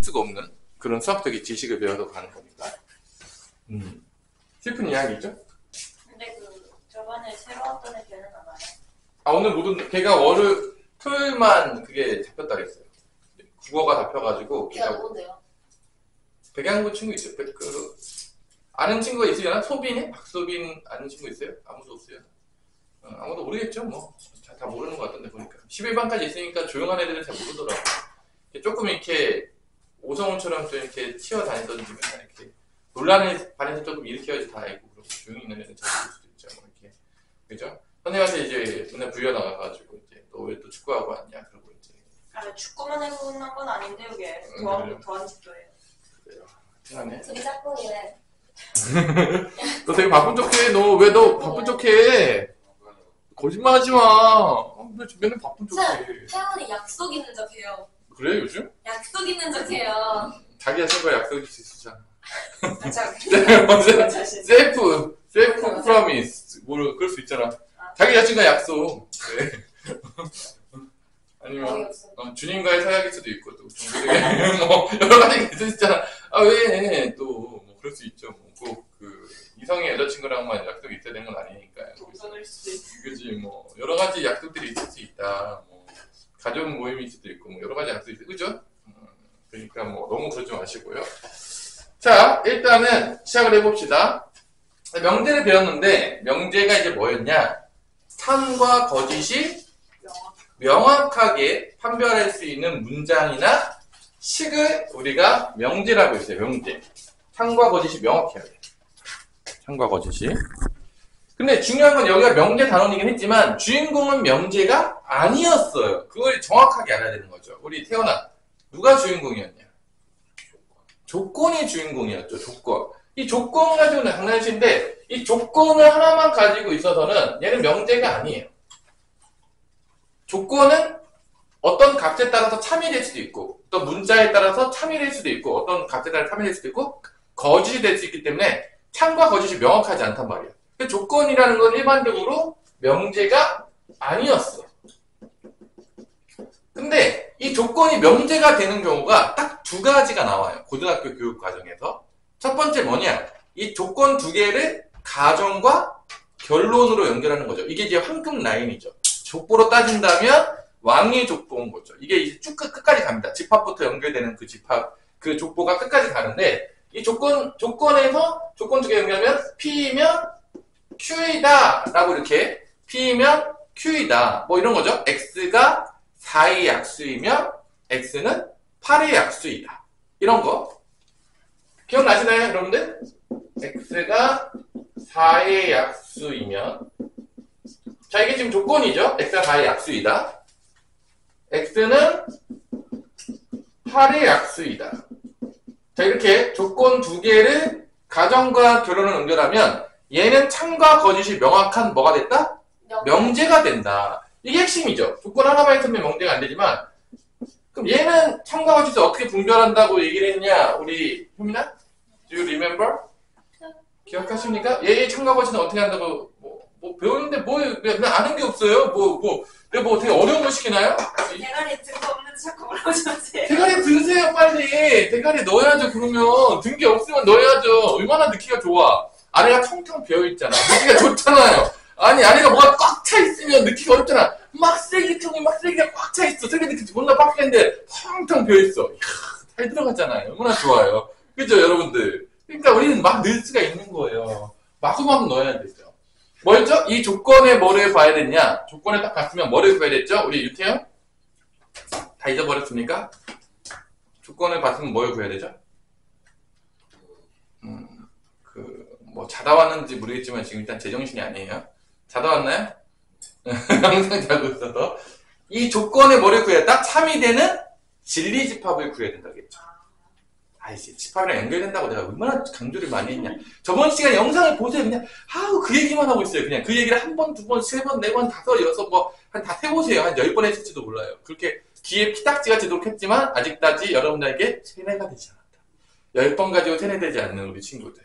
수가 없는 그런 수학적인 지식을 배워서 가는 거니까. 슬픈 이야기죠? 근데 저번에 새로 왔던 애 걔는 안 와요? 오늘 모든, 걔가 토요일만 그게 잡혔다 그랬어요. 국어가 잡혀가지고. 걔가 누군데요? 백양구 친구 있어요. 아는 친구가 있으려나? 소빈이? 박소빈 아는 친구 있어요? 아무도 없어요. 아무도 모르겠죠, 뭐. 다 모르는 것 같던데, 보니까. 11반까지 있으니까 조용한 애들은 잘 모르더라고. 조금 이렇게, 오성훈처럼 좀 이렇게 튀어다니던지 맨날 이렇게, 논란의 반에서 조금 일으켜야지 다 알고, 그러고, 조용히 있는 애들은 잘 모를 수도 있죠, 뭐 이렇게. 그죠? 선생님한테 이제 맨날 불려나가가지고, 이제, 너 왜 또 축구하고 왔냐, 그러고 이제. 축구만 해보는 건 아닌데, 이게. 더한 집도예요. 그래요. 태어나네. 둘이 짝꿍이래. 너 되게 바쁜 척해. 너 바쁜 척해? 거짓말 하지 마. 왜 맨날 바쁜 척해? 태원이 약속 있는 척해요. 그래 요즘? 약속 있는 척해요. 자기 자신과 약속일 수 있으잖아. 자신. 셀프 프로미스. 그럴 수 있잖아. 자기 자신과 약속. 그래. 아니면 주님과의 사약일 수도 있고 또 뭐 여러 가지 있을 수 있잖아. 왜 또 뭐 그럴 수 있죠. 꼭 이성의 여자친구랑만 약속이 있어야 되는 건 아니니까요. 동선일 수도 있고. 그지 뭐 여러 가지 약속들이 있을 수 있다. 뭐 가족 모임일 수도 있고 뭐 여러 가지 약속이 있어. 그죠? 그러니까 뭐 너무 그러지 마시고요. 자, 일단은 시작을 해봅시다. 명제를 배웠는데 명제가 이제 뭐였냐? 참과 거짓이 명확하게 판별할 수 있는 문장이나 식을 우리가 명제라고 했어요. 명제. 참과 거짓이 명확해야 돼. 참과 거짓이. 근데 중요한 건 여기가 명제 단원이긴 했지만 주인공은 명제가 아니었어요. 그걸 정확하게 알아야 되는 거죠. 우리 태어나 누가 주인공이었냐? 조건이 주인공이었죠. 조건. 이 조건 가지고는 장난치는데 이 조건을 하나만 가지고 있어서는 얘는 명제가 아니에요. 조건은 어떤 값에 따라서 참이될 수도 있고 어떤 문자에 따라서 참이될 수도 있고 어떤 값에 따라 참이될 수도 있고 거짓이 될 수 있기 때문에 참과 거짓이 명확하지 않단 말이에요. 조건이라는 건 일반적으로 명제가 아니었어. 근데 이 조건이 명제가 되는 경우가 딱 두 가지가 나와요. 고등학교 교육 과정에서. 첫 번째 뭐냐? 이 조건 두 개를 가정과 결론으로 연결하는 거죠. 이게 이제 황금 라인이죠. 족보로 따진다면 왕의 족보인 거죠. 이게 이제 쭉 끝까지 갑니다. 집합부터 연결되는 그 족보가 끝까지 가는데 이 조건에서 조건 두 개 연결하면 P이면 Q이다 라고 이렇게 P이면 Q이다 뭐 이런 거죠. X가 4의 약수이면 X는 8의 약수이다. 이런 거 기억나시나요 여러분들? X가 4의 약수이면 자 이게 지금 조건이죠. X가 4의 약수이다. X는 8의 약수이다. 자 이렇게 조건 두 개를 가정과 결론을 연결하면 얘는 참과 거짓이 명확한 뭐가 됐다? 명제가 된다. 이게 핵심이죠. 조건 하나만 있으면 명제가 안 되지만 그럼 얘는 참과 거짓을 어떻게 분별한다고 얘기를 했냐? 우리 효민아? Do you remember? 기억하십니까? 얘 참과 거짓은 어떻게 한다고 뭐 배우는데 그냥 아는 게 없어요. 내가 뭐 되게 어려운 거 시키나요? 대가리 등거 없는데 자꾸 물어보지 마세요. 대가리 드세요 빨리. 대가리 넣어야죠. 그러면 등 게 없으면 넣어야죠. 얼마나 넣기가 좋아. 아래가 텅텅 비어있잖아. 넣기가 좋잖아요. 아니 아래가 뭐가 꽉 차 있으면 넣기가 어렵잖아. 막 쓰레기통이 막 쓰레기가 꽉 차 있어. 쓰레기 넣기 존나 빡센데 텅텅 비어있어. 잘 들어갔잖아요. 얼마나 좋아요. 그죠 여러분들. 그러니까 우리는 막 넣을 수가 있는 거예요. 마구마구 넣어야 되죠. 뭐였죠? 이 조건에 뭐를 봐야 됐냐? 조건에 딱 봤으면 뭐를 봐야 됐죠? 우리 유태현? 다 잊어버렸습니까? 조건을 봤으면 뭘 구해야 되죠? 뭐 자다 왔는지 모르겠지만 지금 일단 제정신이 아니에요. 자다 왔나요? 항상 자고 있어서 이 조건에 뭐를 구해야 딱 참이 되는 진리 집합을 구해야 된다겠죠. 아이씨 집합이랑 연결된다고 내가 얼마나 강조를 많이 했냐. 저번 시간에 영상을 보세요. 그냥 그 얘기만 하고 있어요. 그냥 그 얘기를 한 번, 두 번, 세 번, 네 번, 다섯, 여섯 뭐 한 다 세보세요. 한 10번 했을지도 몰라요. 그렇게 귀에 피딱지가 지도록 했지만 아직까지 여러분들에게 세뇌가 되지 않았다. 10번 가지고 세뇌되지 않는 우리 친구들.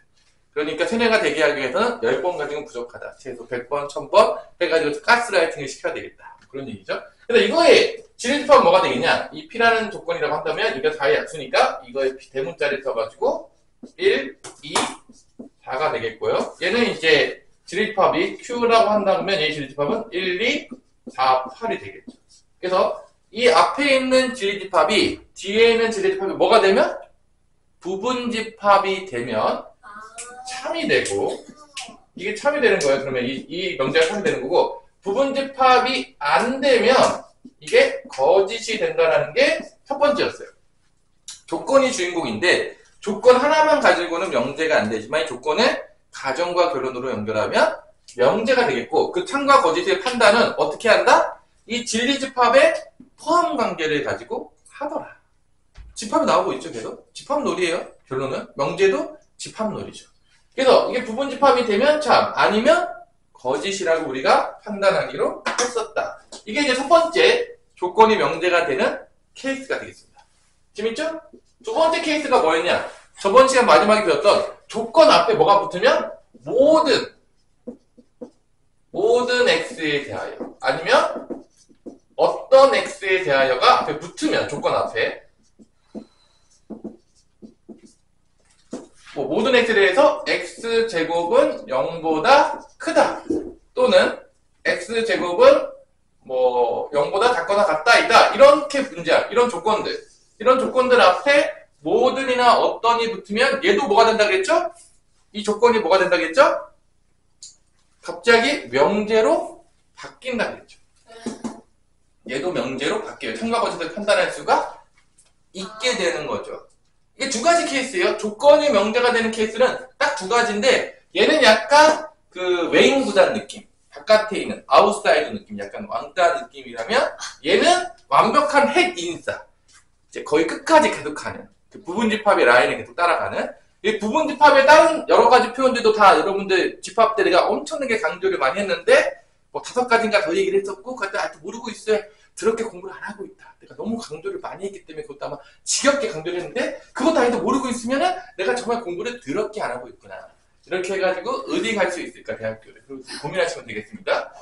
그러니까 세뇌가 되게 하기 위해서는 10번 가지고는 부족하다. 최소 100번, 1000번 해가지고 가스라이팅을 시켜야 되겠다. 그런 얘기죠. 그래서 이거의 진리집합은 뭐가 되겠냐? 이 P라는 조건이라고 한다면 이거 4의 약수니까 이거의 대문자를 써가지고 1, 2, 4가 되겠고요. 얘는 이제 진리집합이 Q라고 한다면 얘의 진리집합은 1, 2, 4, 8이 되겠죠. 그래서 이 앞에 있는 진리집합이 뒤에 있는 진리집합이 뭐가 되면? 부분집합이 되면 참이 되고 이게 참이 되는 거예요. 그러면 이 명제가 참이 되는 거고 부분집합이 안 되면 이게 거짓이 된다는 게 첫 번째였어요. 조건이 주인공인데 조건 하나만 가지고는 명제가 안 되지만 이 조건을 가정과 결론으로 연결하면 명제가 되겠고 그 참과 거짓의 판단은 어떻게 한다? 이 진리집합의 포함 관계를 가지고 하더라. 집합이 나오고 있죠, 계속. 집합놀이에요. 결론은 명제도 집합놀이죠. 그래서 이게 부분집합이 되면 참, 아니면 거짓이라고 우리가 판단하기로 했었다. 이게 이제 첫 번째 조건이 명제가 되는 케이스가 되겠습니다. 재밌죠? 두 번째 케이스가 뭐였냐? 저번 시간 마지막에 배웠던 조건 앞에 뭐가 붙으면 모든 x에 대하여 아니면 어떤 x에 대하여가 앞에 붙으면 조건 앞에 모든 x에 대해서 x제곱은 0보다 크다 또는 x제곱은 0보다 작거나 같다이다 이렇게 문제야. 이런 조건들 앞에 모든이나 어떤이 붙으면 얘도 뭐가 된다 그랬죠? 이 조건이 뭐가 된다 그랬죠? 갑자기 명제로 바뀐다 그랬죠. 얘도 명제로 바뀌어요. 참과 거짓을 판단할 수가 있게 되는 거죠. 이게 두 가지 케이스예요. 조건이 명제가 되는 케이스는 딱 두 가지인데 얘는 약간 그 외인 구단 느낌, 바깥에 있는 아웃사이드 느낌, 약간 왕따 느낌이라면 얘는 완벽한 핵 인싸, 이제 거의 끝까지 계속하는 그 부분집합의 라인을 계속 따라가는. 이 부분집합의 다른 여러 가지 표현들도 다 여러분들 집합 때 내가 엄청나게 강조를 많이 했는데 5가지인가 더 얘기를 했었고 그것도 아직도 모르고 있어요. 더럽게 공부를 안 하고 있다. 내가 너무 강조를 많이 했기 때문에 그것도 아마 지겹게 강조를 했는데 그것도 아직도 모르고 있으면은 내가 정말 공부를 더럽게 안 하고 있구나. 이렇게 해가지고 어디 갈 수 있을까 대학교를 고민하시면 되겠습니다.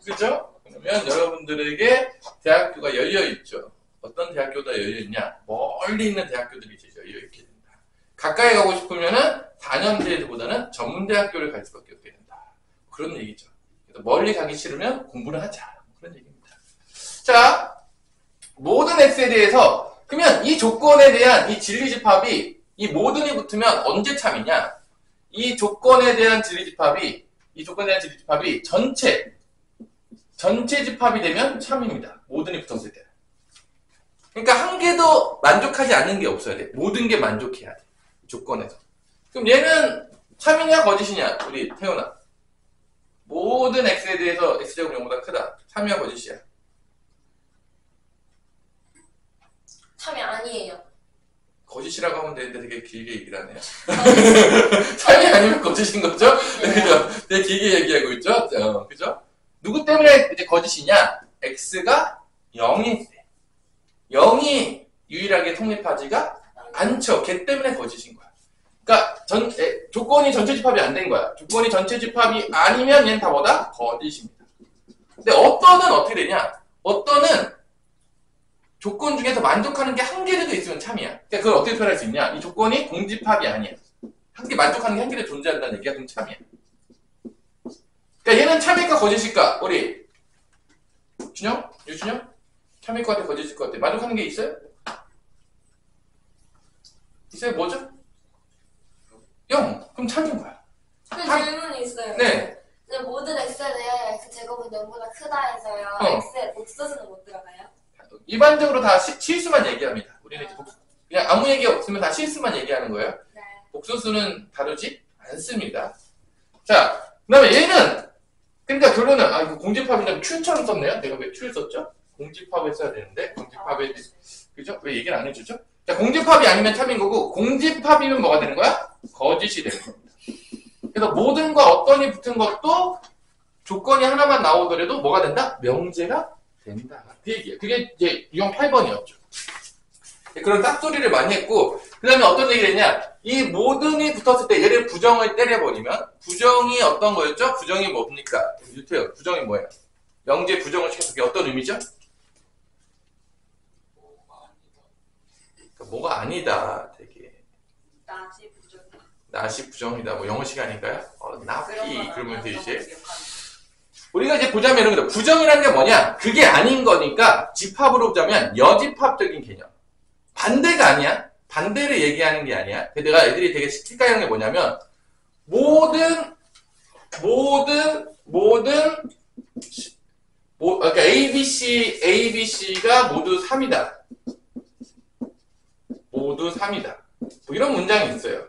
그죠? 그러면 여러분들에게 대학교가 열려있죠. 어떤 대학교가 열려있냐? 멀리 있는 대학교들이 이제 열려있게 된다. 가까이 가고 싶으면은 4년제보다는 전문대학교를 갈 수밖에 없게 된다. 그런 얘기죠. 그래서 멀리 가기 싫으면 공부를 하자. 그런 얘기입니다. 자, 모든 x에 대해서 그러면 이 조건에 대한 이 진리집합이 이 모든이 붙으면 언제 참이냐? 이 조건에 대한 진리집합이 전체 집합이 되면 참입니다. 모든이 붙었을 때. 그러니까 한 개도 만족하지 않는 게 없어야 돼. 모든 게 만족해야 돼. 조건에서. 그럼 얘는 참이냐 거짓이냐? 우리 태훈아. 모든 x에 대해서 x제곱 0보다 크다. 참이야 거짓이야? 참이 아니에요. 거짓이라고 하면 되는데 되게 길게 얘기를 하네요. 참이 아니면 거짓인 거죠? 그죠? 되게 길게 얘기하고 있죠? 그죠? 누구 때문에 이제 거짓이냐? x가 0일 때. 0이 유일하게 성립하지가 않죠. 걔 때문에 거짓인 거야. 그러니까 조건이 전체 집합이 안 된 거야. 조건이 전체 집합이 아니면 얘는 다 뭐다? 거짓입니다. 근데 어떤은 어떻게 되냐? 어떤은 조건 중에서 만족하는 게 한 개라도 있으면 참이야. 그러니까 그걸 어떻게 표현할 수 있냐? 이 조건이 공집합이 아니야. 한 개 만족하는 게 한 개로 존재한다는 얘기가 그럼 참이야. 그러니까 얘는 참일까 거짓일까? 우리 준영? 유준영? 참일 것 같아 거짓일 것 같아? 만족하는 게 있어요? 있어요? 뭐죠? 0. 그럼 참인 거야. 그 질문이 있어요. 네. 모든 x에 대해 x제곱은 0보다 크다 해서요. x의 복수수는 못 들어가요? 일반적으로 다 실수만 얘기합니다. 우리는 그냥 아무 얘기 없으면 다 실수만 얘기하는 거예요. 네. 복수수는 다루지 않습니다. 자, 그 다음에 얘는 그러니까 결론은 이거 공집합인데 Q처럼 썼네요. 내가 왜 Q를 썼죠? 공집합을 써야 되는데 공집합에 그죠? 왜 얘기를 안 해주죠? 자, 공집합이 아니면 참인 거고 공집합이면 뭐가 되는 거야? 거짓이 되는 겁니다. 그래서 모든과 어떤이 붙은 것도 조건이 하나만 나오더라도 뭐가 된다? 명제가 된다. 그 얘기예요. 그게 이제 유형 8번이었죠. 그런 싹소리를 많이 했고 그 다음에 어떤 얘기를 했냐? 이 모든이 붙었을 때 얘를 부정을 때려버리면 부정이 어떤 거였죠? 부정이 뭡니까? 유태현 부정이 뭐예요? 명제 부정을 시켜서 그게 어떤 의미죠? 그러니까 뭐가 아니다. 되게 나시 부정이다. 나시 부정이다. 뭐 영어 시간인가요? 나피 그러면서 이제 기억하는 우리가 이제 보자면 이런 거죠. 부정이라는 게 뭐냐? 그게 아닌 거니까 집합으로 보자면 여집합적인 개념. 반대가 아니야. 반대를 얘기하는 게 아니야. 내가 애들이 되게 헷갈리는 게 뭐냐면 그러니까 ABC가 모두 3이다. 모두 3이다. 뭐 이런 문장이 있어요.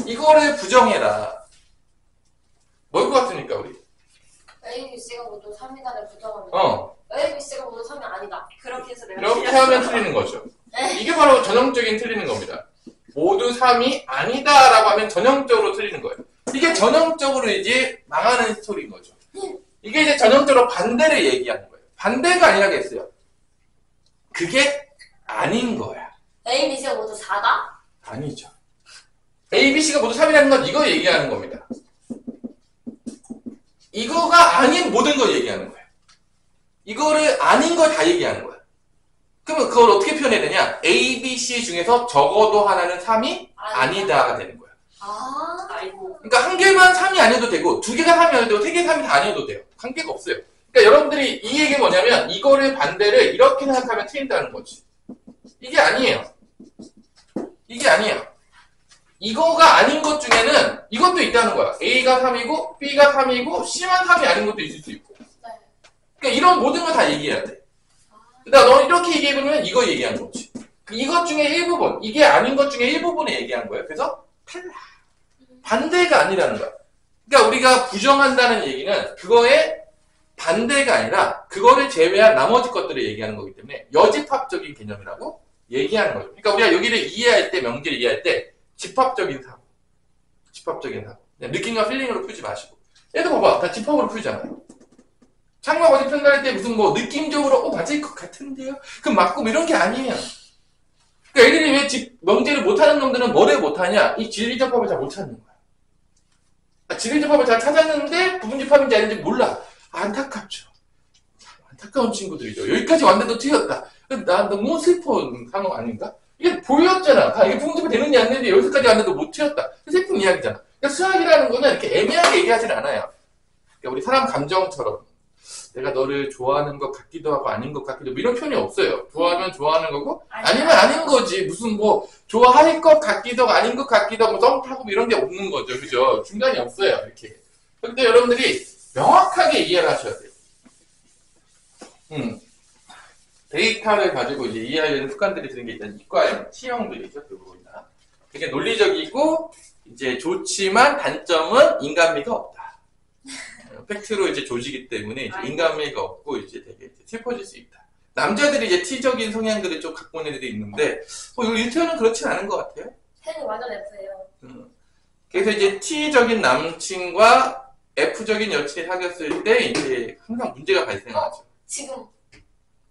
이거를 부정해라. 뭘 것 같습니까, 우리? A, B, C가 모두 3이다를 부정하면 A, B, C가 모두 3이 아니다. 그렇게 해서 내가 이렇게 하면 틀리는 거죠. 이게 바로 전형적인 틀리는 겁니다. 모두 3이 아니다라고 하면 전형적으로 틀리는 거예요. 이게 전형적으로 이제 망하는 스토리인 거죠. 이게 이제 전형적으로 반대를 얘기하는 거예요. 반대가 아니라겠어요. 그게 아닌 거야. A, B, C가 모두 4다? 아니죠. A, B, C가 모두 3이라는 건 이거 얘기하는 겁니다. 이거가 아닌 모든 걸 얘기하는 거예요. 이거를 아닌 걸 다 얘기하는 거야. 그러면 그걸 어떻게 표현해야 되냐? A, B, C 중에서 적어도 하나는 3이 아니다가 되는 거야. 아, 아이고. 그러니까 한 개만 3이 아니어도 되고 두 개가 3이 아니어도 되고 세 개 3이 다 아니어도 돼요. 관계가 없어요. 그러니까 여러분들이 이 얘기가 뭐냐면 이거를 반대를 이렇게 생각하면 틀린다는 거지. 이게 아니에요. 이게 아니에요. 이거가 아닌 것 중에는 이것도 있다는 거야. A가 3이고 B가 3이고 C만 3이 아닌 것도 있을 수 있고. 네. 그러니까 이런 모든 걸 다 얘기해야 돼. 그러니까 너 이렇게 얘기해보면 이거 얘기한 거지. 이것 중에 일부분, 이게 아닌 것 중에 일부분을 얘기한 거예요. 그래서 탈락. 반대가 아니라는 거야. 그러니까 우리가 부정한다는 얘기는 그거의 반대가 아니라 그거를 제외한 나머지 것들을 얘기하는 거기 때문에 여집합적인 개념이라고 얘기하는 거죠. 그러니까 우리가 여기를 이해할 때, 명제를 이해할 때 집합적인 사고. 집합적인 사고. 그냥 느낌과 필링으로 풀지 마시고. 얘도 봐봐. 다 집합으로 풀잖아요. 창과 거짓 평가할 때 무슨 뭐 느낌적으로 맞을 것 같은데요? 그럼 맞고 뭐 이런 게 아니에요. 그러니까 애들이 왜 명제를 못하는 놈들은 뭐를 못하냐? 이 진리접합을 잘 못 찾는 거야. 진리접합을 잘 찾았는데 부분집합인지 아닌지 몰라. 안타깝죠. 안타까운 친구들이죠. 여기까지 왔는데도 틀렸다. 나 너무 슬픈 상황 아닌가? 이게 보였잖아. 이게 부분집합이 되는지 안 되는지 여기까지 왔는데도 못 틀렸다. 슬픈 이야기잖아. 그러니까 수학이라는 거는 이렇게 애매하게 얘기하진 않아요. 그러니까 우리 사람 감정처럼 내가 너를 좋아하는 것 같기도 하고 아닌 것 같기도 하고 이런 표현이 없어요. 좋아하면 좋아하는 거고 아니면 아닌 거지. 무슨 뭐 좋아할 것 같기도 하고 아닌 것 같기도 하고 썸 타고 이런 게 없는 거죠. 그죠? 중간이 없어요. 이렇게. 근데 여러분들이 명확하게 이해를 하셔야 돼요. 데이터를 가지고 이제 이해하려는 습관들이 드는 게 일단 이과형 T형들이죠. 그 부분이 다. 되게 논리적이고 이제 좋지만 단점은 인간미가 없다. 팩트로 이제 조지기 때문에 이제 인간미가 없고 이제 되게 이제 슬퍼질 수 있다. 남자들이 이제 T적인 성향들을 좀 갖고 있는 애들이 있는데, 유태현은 그렇진 않은 것 같아요. 혜는 완전 F예요. 그래서 이제 T적인 남친과 F적인 여친이 사귀었을 때 이제 항상 문제가 발생하죠. 지금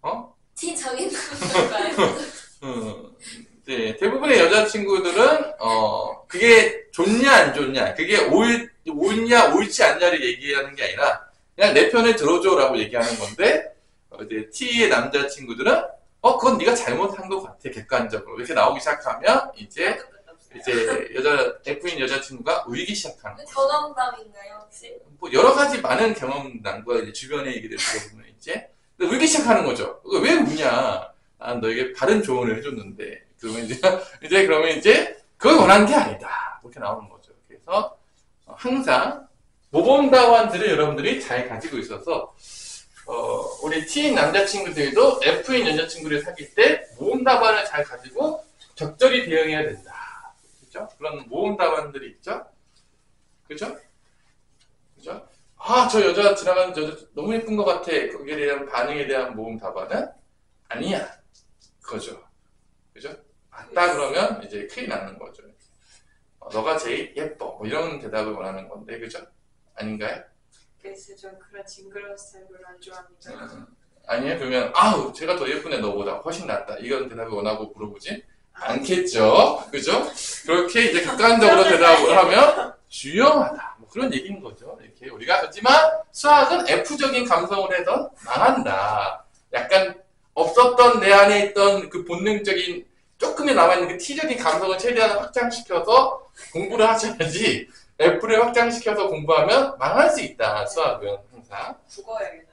어? T적인 남자가요. 네, 대부분의 여자친구들은 그게 좋냐 안 좋냐, 그게 옳냐 옳지 않냐를 얘기하는 게 아니라 그냥 내 편을 들어줘라고 얘기하는 건데, 이제 T의 남자친구들은 그건 네가 잘못한 것 같아 객관적으로 이렇게 나오기 시작하면 이제 F인 여자친구가 울기 시작하는 거예요. 경험담인가요 혹시? 뭐 여러 가지 많은 경험담과 이제 주변의 얘기를 들어보면 이제 울기 시작하는 거죠. 왜 우냐? 난 너에게 바른 조언을 해줬는데. 그러면 이제 그걸 원하는 게 아니다. 그렇게 나오는 거죠. 그래서 항상 모범 답안들을 여러분들이 잘 가지고 있어서 우리 T인 남자친구들도 F인 여자친구를 사귈 때 모범 답안을 잘 가지고 적절히 대응해야 된다. 그죠? 그런 모범 답안들이 있죠. 그죠? 그죠? 저 여자 지나가는 여자 너무 예쁜 것 같아. 거기에 대한 반응에 대한 모범 답안은 아니야. 그거죠. 그죠? 맞다 그러면 이제 큰일 나는 거죠. 너가 제일 예뻐. 뭐 이런 대답을 원하는 건데, 그죠? 아닌가요? 그래서 전 그런 징그러운 스타일을 안 좋아합니다. 아니에요? 그러면 제가 더 예쁘네 너보다 훨씬 낫다. 이런 대답을 원하고 물어보지 않겠죠. 그죠? 그렇게 이제 객관적으로 대답을 하면 주영하다. 뭐 그런 얘기인 거죠. 이렇게 우리가 하지만 수학은 F적인 감성을 해서 망한다. 약간 없었던 내 안에 있던 그 본능적인 조금이 남아있는 그 T적인 감성을 최대한 확장시켜서 공부를 하셔야지 F를 확장시켜서 공부하면 망할 수 있다. 수학은 항상. 국어야겠는데.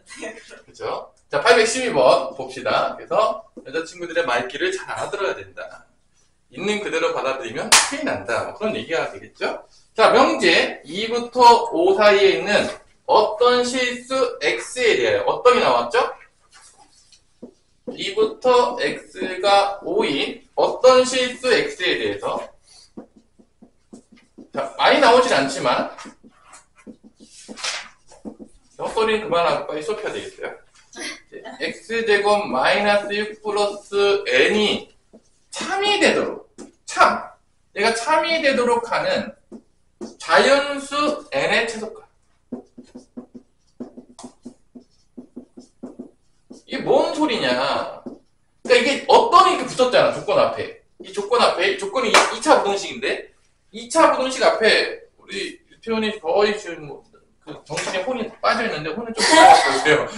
그죠? 자, 812번 봅시다. 그래서 여자친구들의 말귀를 잘 알아들어야 된다. 있는 그대로 받아들이면 큰일 난다. 뭐 그런 얘기가 되겠죠? 자, 명제 2부터 5 사이에 있는 어떤 실수 X에 대하여 어떤 게 나왔죠? 2부터 X가 5인 어떤 실수 X에 대해서 자, 많이 나오진 않지만 헛소리는 그만하고 빨리 수업해야 되겠어요. X제곱 마이너스 6 플러스 N이 참이 되도록 얘가 참이 되도록 하는 자연수 N의 최소값. 이게 뭔 소리냐. 그러니까 이게 어떤 이렇게 붙었잖아. 조건 앞에. 이 조건 앞에, 이 조건이 2차 부등식인데 2차 부등식 앞에 우리 표현이 거의 지금 뭐, 그 정신에 혼이 빠져있는데 혼을 좀 갖고 오세요.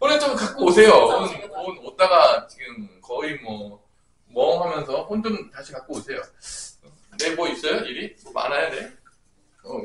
혼을 좀 갖고 오세요. 혼 오다가 지금 거의 뭐 멍하면서 혼 좀 다시 갖고 오세요. 네, 뭐 있어요? 일이? 뭐 많아야 돼?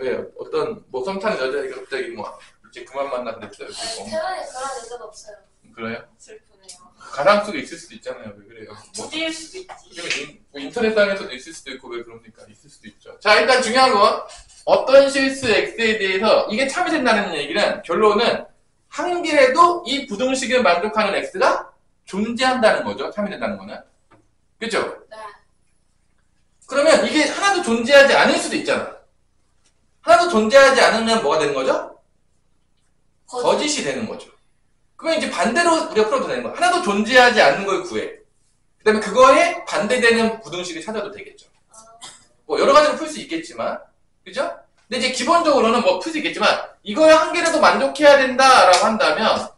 왜? 어떤 뭐 썸 타는 여자애가 갑자기 뭐 이제 그만 만나 그랬어요. 아니, 태어나니 그런 여자는 없어요. 그래요? 슬프네요. 가상 속에 있을 수도 있잖아요. 왜 그래요? 뭐, 무디일 수도 있지. 뭐 인터넷상에서도 있을 수도 있고 왜 그럽니까? 있을 수도 있죠. 자, 일단 중요한 건 어떤 실수 X에 대해서 이게 참이 된다는 얘기는 결론은 한 개라도 이 부등식을 만족하는 X가 존재한다는 거죠. 참이 된다는 거는. 그죠? 네. 그러면 이게 하나도 존재하지 않을 수도 있잖아. 하나도 존재하지 않으면 뭐가 되는 거죠? 거짓이 되는 거죠. 그러면 이제 반대로 우리가 풀어도 되는 거야. 하나도 존재하지 않는 걸 구해. 그 다음에 그거에 반대되는 부등식을 찾아도 되겠죠. 뭐 여러 가지로 풀 수 있겠지만, 그죠? 근데 이제 기본적으로는 뭐 풀 수 있겠지만, 이거에 한 개라도 만족해야 된다라고 한다면,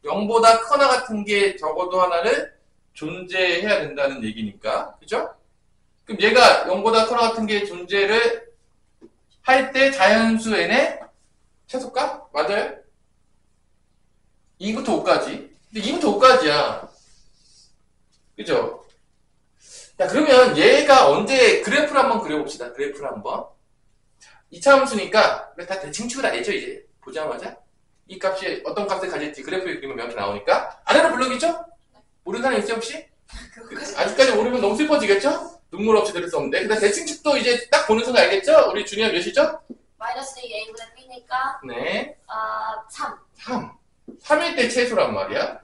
0보다 크거나 같은 게 적어도 하나를 존재해야 된다는 얘기니까, 그죠? 그럼 얘가 0보다 크거나 같은 게 존재를 할 때 자연수 n의 최소값? 맞아요? 2부터 5까지. 근데 2부터 5까지야. 그죠? 자, 그러면 얘가 언제 그래프를 한번 그려봅시다. 그래프를 한번. 2차 함수니까 다 대칭 치고 다니죠, 이제. 보자마자. 이 값이 어떤 값을 가질지 그래프를 그리면 명확히 나오니까. 아래로 블록이죠? 모르는 사람 있어요, 혹시? 아직까지 모르면 너무 슬퍼지겠죠? 눈물 없이 들을 수 없는데. 근데 대칭축도 이제 딱 보는 순간 알겠죠? 우리 주니어 몇이죠? 마이너스 a분의 b니까 네. 3. 3일 때 최소란 말이야.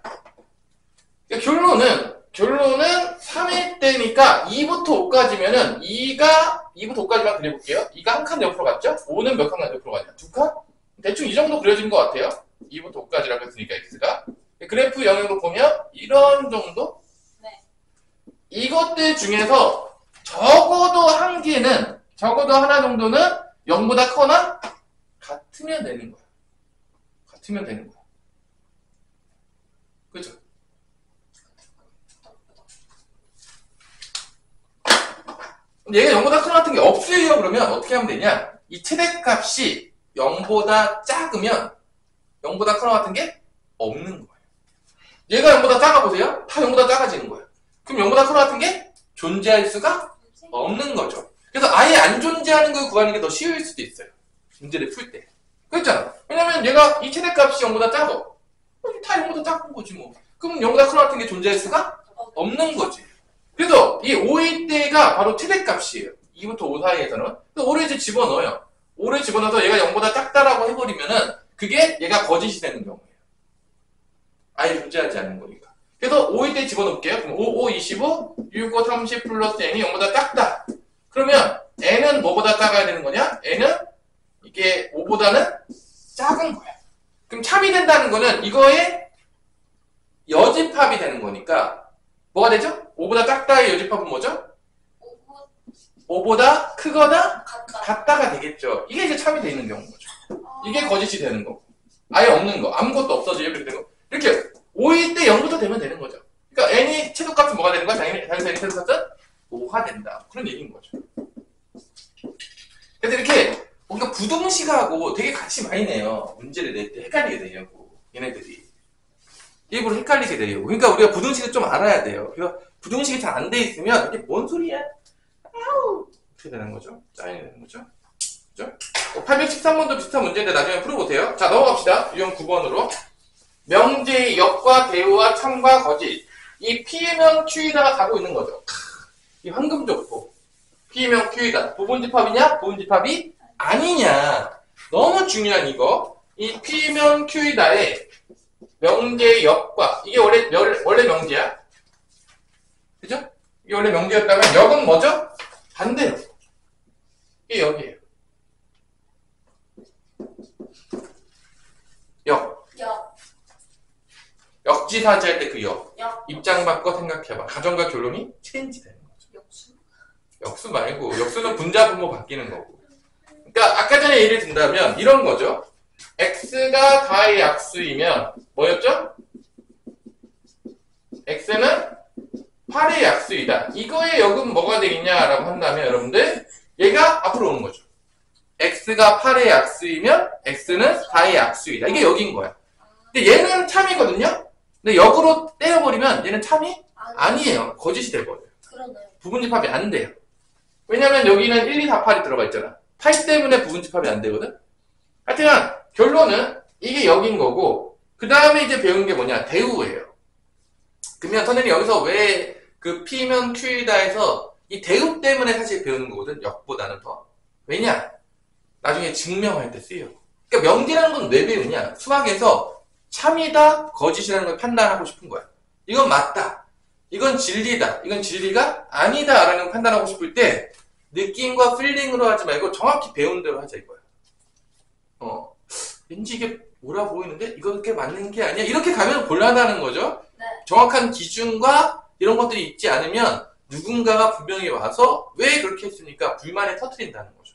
그러니까 결론은 3일 때니까 2부터 5까지면은 2부터 5까지만 그려볼게요. 2가 한 칸 옆으로 갔죠? 5는 몇 칸 옆으로 가냐? 2칸? 대충 이 정도 그려진 것 같아요. 2부터 5까지라고 했으니까 x가. 그래프 영역으로 보면 이런 정도? 네. 이것들 중에서 적어도 하나 정도는 0보다 커나 같으면 되는 거야. 그죠? 얘가 0보다 커나 같은 게 없어요. 그러면 어떻게 하면 되냐? 이 최대값이 0보다 작으면 0보다 커나 같은 게 없는 거예요. 얘가 0보다 작아보세요. 다 0보다 작아지는 거예요. 그럼 0보다 커나 같은 게 존재할 수가 없는 거죠. 그래서 아예 안 존재하는 걸 구하는 게 더 쉬울 수도 있어요. 문제를 풀 때. 그렇잖아. 왜냐면 얘가 이 최대값이 0보다 작아. 다 0보다 작은 거지 뭐. 그럼 0보다 커나 같은 게 존재할 수가 없는 거지. 그래서 이 5일 때가 바로 최대값이에요. 2부터 5 사이에서는. 그래서 5를 이제 집어넣어요. 5를 집어넣어서 얘가 0보다 작다라고 해버리면은 그게 얘가 거짓이 되는 경우예요. 아예 존재하지 않는 거니까. 그래서 5일 때 집어넣을게요. 그럼 5, 25, 6, 5, 30 플러스 n이 0보다 작다. 그러면 n은 뭐보다 작아야 되는 거냐? n은 이게 5보다는 작은 거야. 그럼 참이 된다는 거는 이거의 여집합이 되는 거니까 뭐가 되죠? 5보다 작다의 여집합은 뭐죠? 5보다 크거나 같다가 되겠죠. 이게 이제 참이 돼 있는 경우인 거죠. 이게 거짓이 되는 거고. 아예 없는 거. 아무것도 없어져요. 이렇게 되는 거. 이렇게 5일 때 0부터 되면 되는 거죠. 그러니까 n이 최소값은 뭐가 되는 거야? 자연수 n의 최소값은 5가 된다. 그런 얘기인 거죠. 그래서 이렇게 그러니까 부등식하고 되게 같이 많이 내요. 문제를 낼 때 헷갈리게 되냐고 얘네들이. 일부러 헷갈리게 돼요. 그러니까 우리가 부등식을 좀 알아야 돼요. 그래서 부등식이 잘 안 돼 있으면 이게 뭔 소리야? 아우! 어떻게 되는 거죠? 짜증이 되는 거죠? 그죠? 813번도 비슷한 문제인데 나중에 풀어보세요. 자, 넘어갑시다. 유형 9번으로. 명제의 역과 대우와 참과 거짓. 이 P면 Q에다가 가고 있는 거죠. 이 황금 족보. P면 Q이다. 부분집합이냐? 부분집합이 아니냐. 너무 중요한 이거. 이 P면 Q이다의 명제의 역과, 이게 원래 명제야. 그죠? 이게 원래 명제였다면 역은 뭐죠? 반대로. 이게 역이에요. 역. 역지사지 할 때 그 역. 입장 바꿔 생각해봐. 가정과 결론이 체인지 되는 거죠. 역수 말고, 역수는 분자 분모 바뀌는 거고. 그러니까 아까 전에 예를 든다면 이런 거죠. x가 다의 약수이면 뭐였죠? x는 8의 약수이다. 이거의 역은 뭐가 되겠냐라고 한다면 여러분들 얘가 앞으로 오는 거죠. x가 8의 약수이면 x는 4의 약수이다. 이게 역인 거야. 근데 얘는 참이거든요. 근데 역으로 떼어버리면 얘는 참이 아니에요. 거짓이 돼버려요. 그러네요. 부분집합이 안 돼요. 왜냐면 여기는 1, 2, 4, 8이 들어가 있잖아. 8 때문에 부분집합이 안 되거든. 하여튼 결론은 이게 역인 거고, 그 다음에 이제 배운 게 뭐냐? 대우예요. 그러면 선생님이 여기서 왜 그 P면 Q이다 해서 이 대우 때문에 사실 배우는 거거든. 역보다는 더. 왜냐? 나중에 증명할 때 쓰여. 그러니까 명제라는 건 왜 배우냐? 수학에서 참이다, 거짓이라는 걸 판단하고 싶은 거야. 이건 맞다. 이건 진리다. 이건 진리가 아니다. 라는 걸 판단하고 싶을 때 느낌과 필링으로 하지 말고 정확히 배운 대로 하자 이거야. 왠지 이게 옳아 보이는데 이거 그렇게 맞는 게 아니야. 이렇게 가면 곤란하다는 거죠. 네. 정확한 기준과 이런 것들이 있지 않으면 누군가가 분명히 와서 왜 그렇게 했으니까 불만을 터뜨린다는 거죠.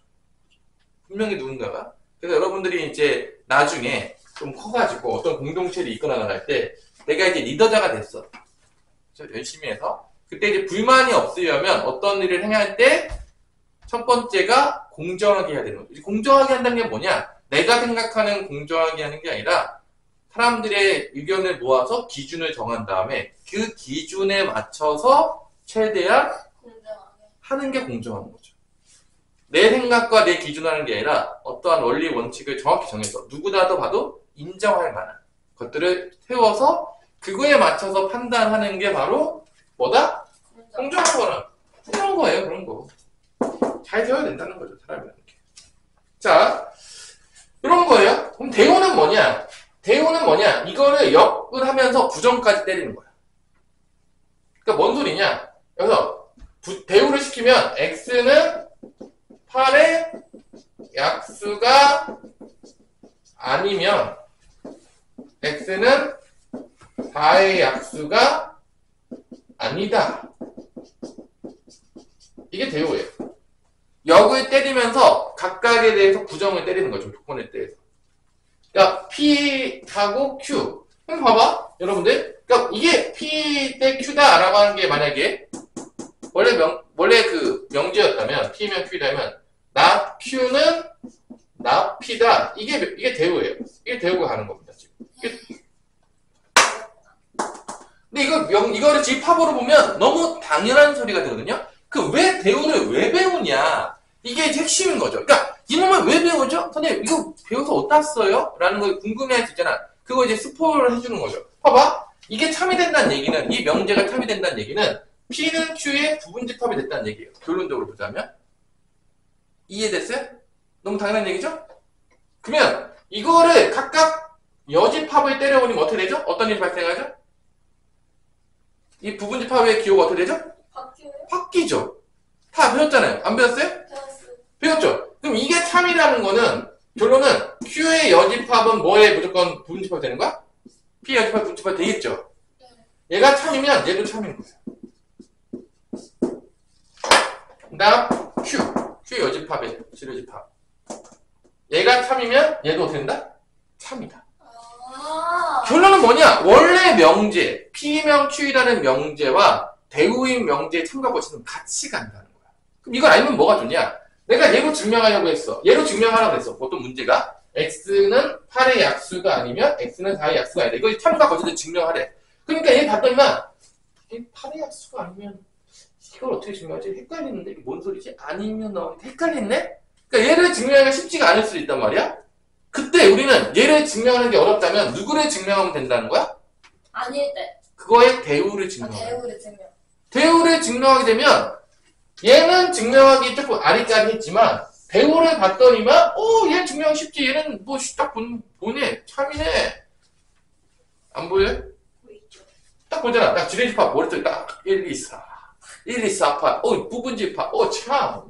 분명히 누군가가. 그래서 여러분들이 이제 나중에 좀 커가지고 어떤 공동체를 이끌어 나갈 때 내가 이제 리더자가 됐어. 열심히 해서. 그때 이제 불만이 없으려면 어떤 일을 행할 할 때 첫 번째가 공정하게 해야 되는 거죠. 공정하게 한다는 게 뭐냐? 내가 생각하는 공정하게 하는 게 아니라 사람들의 의견을 모아서 기준을 정한 다음에 그 기준에 맞춰서 최대한 하는 게 공정한 거죠. 내 생각과 내 기준하는 게 아니라 어떠한 원리 원칙을 정확히 정해서 누구라도 봐도 인정할 만한 것들을 세워서 그거에 맞춰서 판단하는 게 바로 뭐다? 공정한 거는 그런 거예요. 그런 거. 잘 되어야 된다는 거죠. 사람이라는 게. 자, 이런 거예요. 그럼 대우는 뭐냐? 대우는 뭐냐? 이거를 역을 하면서 부정까지 때리는 거야. 그러니까 뭔 소리냐? 여기서 대우를 시키면 x는 8의 약수가 아니면 x는 4의 약수가 아니다. 이게 대우예요. 역을 때리면서 각각에 대해서 부정을 때리는 거죠. 조건에 대해서. 그러니까 P하고 Q. 그럼 봐봐. 여러분들. 그러니까 이게 P 대 Q다라고 하는 게 만약에 원래 그 명제였다면 P면 Q다면 나 Q는 나 P다. 이게 대우예요. 이게 대우가 가는 겁니다. 지금. 근데 이거를 집합으로 보면 너무 당연한 소리가 되거든요. 그 왜 대우를 왜 배우냐? 이게 핵심인 거죠. 그러니까 이놈을 왜 배우죠? 선생님 이거 배워서 어디다 써요? 라는 걸 궁금해할 수 있잖아. 그거 이제 스포를 해주는 거죠. 봐봐. 이게 참이 된다는 얘기는, 이 명제가 참이 된다는 얘기는 P는 Q의 부분집합이 됐다는 얘기예요. 결론적으로 보자면. 이해됐어요? 너무 당연한 얘기죠? 그러면 이거를 각각 여집합을 때려버리면 어떻게 되죠? 어떤 일이 발생하죠? 이 부분집합의 기호가 어떻게 되죠? 바뀌죠. 다 배웠잖아요. 안 배웠어요? 배웠죠. 그럼 이게 참이라는 거는 결론은 Q의 여집합은 뭐에 무조건 부분집합이 되는 거야? P 여집합 부분집합이 되겠죠. 얘가 참이면 얘도 참인 거예요. 그다음 Q 여집합의 실여집합. 얘가 참이면 얘도 어떻게 된다? 참이다. 결론은 뭐냐? 원래 명제 P명 Q이라는 명제와 대우인 명제의 참과 거짓은 같이 간다는 거야. 그럼 이걸 알면 뭐가 좋냐? 내가 얘로 증명하려고 했어. 얘로 증명하라고 했어. 어떤 문제가 x는 8의 약수가 아니면 x는 4의 약수가 아니다. 이거 참과 거짓을 증명하래. 그러니까 얘 봤더니만 이게 8의 약수가 아니면 이걸 어떻게 증명하지? 헷갈리는데 이게 뭔 소리지? 아니면 헷갈리네? 그러니까 얘를 증명하기가 쉽지가 않을 수도 있단 말이야. 그때 우리는 얘를 증명하는 게 어렵다면 누구를 증명하면 된다는 거야? 아닐 때. 그거의 대우를 아, 증명하는 거야. 대우를 증명. 대우를 증명하게 되면 얘는 증명하기 조금 아리까리했지만 대우를 봤더니만 얘 증명하기 쉽지. 얘는 뭐 딱 보네. 참이네. 안 보여? 보이죠? 딱 보잖아. 딱 지레집합 머릿속에 딱 1, 2, 4 1, 2, 4, 8 부분집합 참.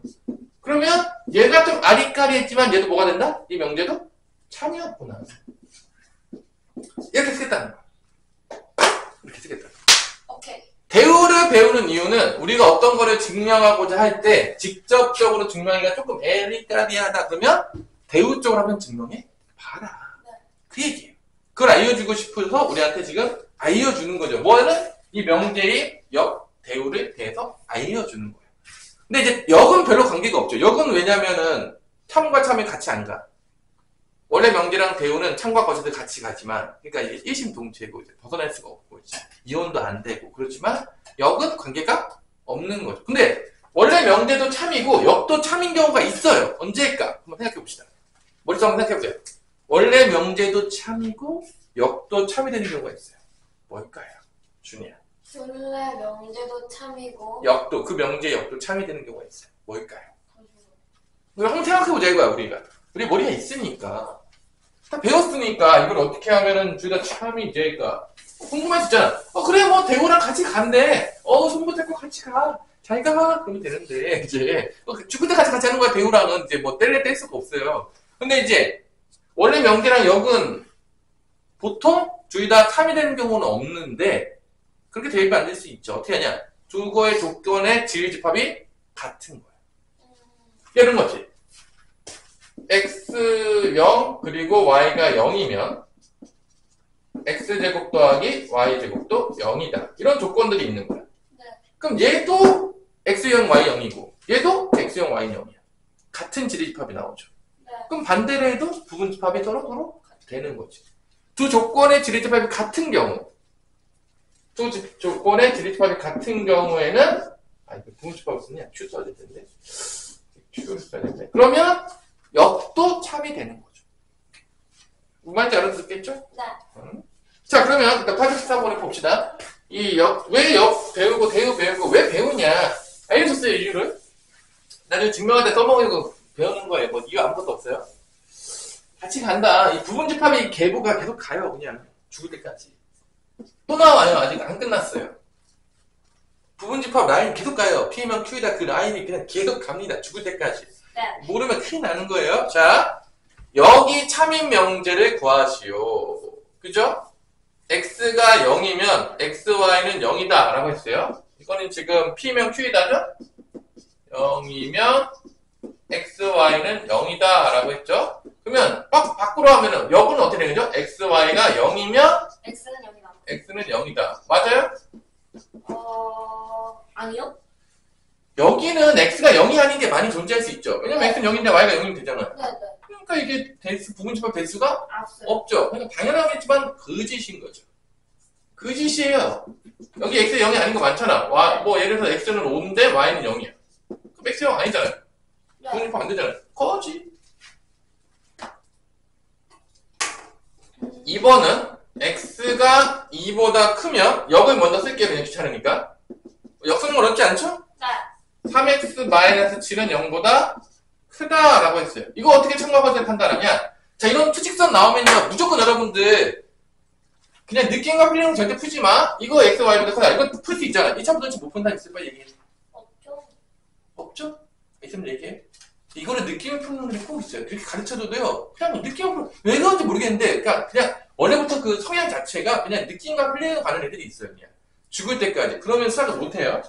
그러면 얘가 좀 아리까리했지만 얘도 뭐가 된다? 이 명제도 참이었구나. 이렇게 쓰겠다는 거야. 이렇게 쓰겠다. 오케이. 대우를 배우는 이유는 우리가 어떤 거를 증명하고자 할 때 직접적으로 증명하기가 조금 애리까리하다 그러면 대우 쪽으로 한번 증명해 봐라. 네. 그 얘기예요. 그걸 알려주고 싶어서 우리한테 지금 알려주는 거죠. 뭐는 이 명제의 역 대우를 대해서 알려주는 거예요. 근데 이제 역은 별로 관계가 없죠. 역은 왜냐면은 참과 참이 같이 안 가. 원래 명제랑 대우는 참과 거짓을 같이 가지만, 그러니까 이게 일심동체고 이제 벗어날 수가 없고 이제 이혼도 안 되고 그렇지만 역은 관계가 없는 거죠. 근데 원래 명제도 참이고 역도 참인 경우가 있어요. 언제일까? 한번 생각해 봅시다. 머릿속 한번 생각해 보세요. 원래 명제도 참이고 역도 참이 되는 경우가 있어요. 뭘까요? 준이야. 원래 명제도 참이고. 역도 그 명제 역도 참이 되는 경우가 있어요. 뭘까요? 한번 생각해 보자 이거야 우리가. 우리 머리가 있으니까 다 배웠으니까 이걸 어떻게 하면은 둘 다 참이 될까 궁금할 수 있잖아. 그래 뭐 대우랑 같이 간대. 손부 잡고 같이 가. 잘 가. 그러면 되는데 이제 죽을 때까지 같이 하는 거야. 대우랑은 이제 뭐 뗄래 뗄 수가 없어요. 근데 이제 원래 명제랑 역은 보통 둘 다 참이 되는 경우는 없는데 그렇게 대입이 안 될 수 있죠. 어떻게 하냐? 두거의 조건의 지일집합이 같은 거야. 이런 거지. x0 그리고 y가 0이면 x제곱 더하기 y제곱도 0이다. 이런 조건들이 있는 거야. 네. 그럼 얘도 x0 y0이고 얘도 x0 y0이야. 같은 지리집합이 나오죠. 네. 그럼 반대로 해도 부분집합이 서로 되는 거지. 두 조건의 지리집합이 같은 경우 두 조건의 지리집합이 같은 경우에는 이거 부분집합을 쓰냐? q 써야 될 텐데 q를 써야 되는데 그러면 역도 참이 되는 거죠. 무슨 말인지 알아듣겠죠? 네. 자, 그러면 일단 814번에 봅시다. 이 역, 왜 역 배우고 대우 배우고 왜 배우냐? 알려줬어요, 이유를. 나중에 증명할 때 써먹으려고 배우는 거예요. 뭐 이유 아무것도 없어요. 같이 간다. 이 부분집합의 계보가 계속 가요, 그냥. 죽을 때까지. 또 나와요. 아직 안 끝났어요. 부분집합 라인 계속 가요. P면 Q이다. 그 라인이 그냥 계속 갑니다. 죽을 때까지. 네. 모르면 큰일 나는 거예요. 자, 여기 참인 명제를 구하시오. 그죠? x가 0이면 xy는 0이다 라고 했어요. 이거는 지금 p면 q이다죠? 0이면 xy는 0이다 라고 했죠? 그러면 밖으로 하면은 역은 어떻게 되는 거죠? xy가 0이면 x는 0이다. x는 0이다. 맞아요? 아니요? 여기는 x가 0이 아닌 게 많이 존재할 수 있죠. 왜냐면 x는 0인데 y가 0이면 되잖아요. 네네. 그러니까 이게 부분집합 대수가 없어요. 없죠. 그러니까 당연하겠지만 거짓인 거죠. 거짓이에요. 여기 x 0이 아닌 거 많잖아. 뭐 예를 들어서 x는 5인데 y는 0이야. 그럼 x 0 아니잖아요. 네. 부분집합 안 되잖아요. 거짓. 2번은 x가 2보다 크면 역을 먼저 쓸게요. 그냥 귀찮으니까. 역 쓰는 거 어렵지 않죠? 네. 3x-7은 0보다 크다라고 했어요. 이거 어떻게 참고하고 판단하냐? 자, 이런 투직선 나오면요, 무조건 여러분들 그냥 느낌과 필링은 절대 풀지 마. 이거 x, y보다 크다. 이거 풀 수 있잖아. 2차부터 도대체 못 푼 사람 있을 거야, 얘기해. 없죠? 없죠? 있으면 얘기해. 이거를 느낌을 푸는 게 꼭 있어요. 그렇게 가르쳐줘도요, 그냥 느낌을 푸는, 왜 그런지 모르겠는데, 그냥 원래부터 그 성향 자체가 그냥 느낌과 필링을 가는 애들이 있어요, 그냥. 죽을 때까지. 그러면 수학을 못해요.